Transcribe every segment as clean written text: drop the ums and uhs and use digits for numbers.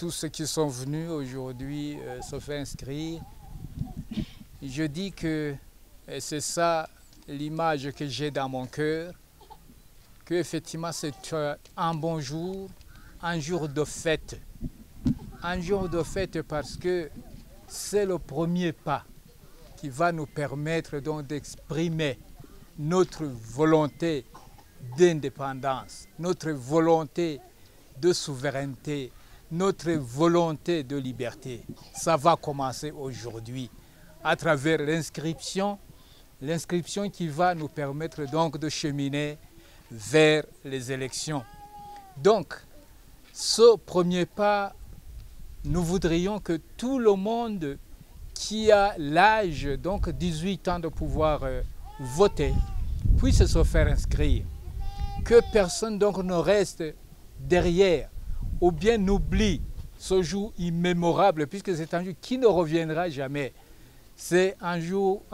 tous ceux qui sont venus aujourd'hui se faire inscrire. Je dis que c'est ça l'image que j'ai dans mon cœur, qu'effectivement c'est un bon jour, un jour de fête. Un jour de fête parce que c'est le premier pas qui va nous permettre donc d'exprimer notre volonté d'indépendance, notre volonté de souveraineté, notre volonté de liberté. Ça va commencer aujourd'hui à travers l'inscription qui va nous permettre donc de cheminer vers les élections. Donc, ce premier pas, nous voudrions que tout le monde qui a l'âge, donc 18 ans, de pouvoir voter, puisse se faire inscrire. Que personne donc ne reste derrière ou bien n'oublie ce jour immémorable, puisque c'est un jour qui ne reviendra jamais. C'est un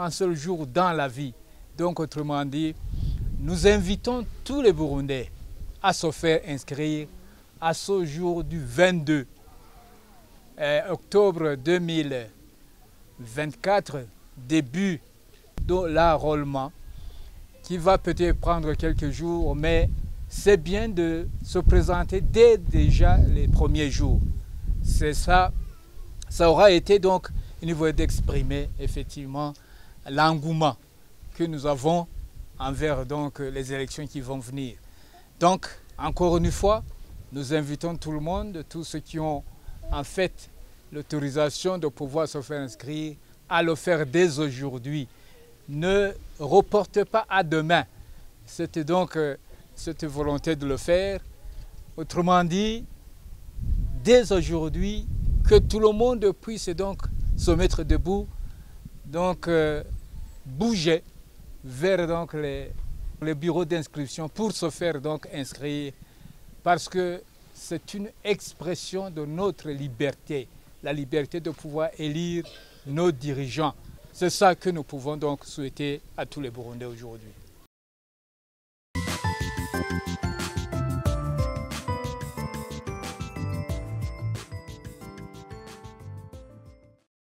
seul jour dans la vie. Donc, autrement dit, nous invitons tous les Burundais à se faire inscrire à ce jour du 22 octobre 2024, début de l'enrôlement, qui va peut-être prendre quelques jours, mais c'est bien de se présenter dès déjà les premiers jours. C'est ça, ça aura été donc une voie d'exprimer effectivement l'engouement que nous avons envers donc les élections qui vont venir. Donc, encore une fois, nous invitons tout le monde, tous ceux qui ont en fait l'autorisation de pouvoir se faire inscrire, à le faire dès aujourd'hui. Ne reporte pas à demain. C'était donc cette volonté de le faire. Autrement dit, dès aujourd'hui, que tout le monde puisse donc se mettre debout, donc bouger vers donc les bureaux d'inscription pour se faire donc inscrire, parce que c'est une expression de notre liberté, la liberté de pouvoir élire nos dirigeants. C'est ça que nous pouvons donc souhaiter à tous les Burundais aujourd'hui.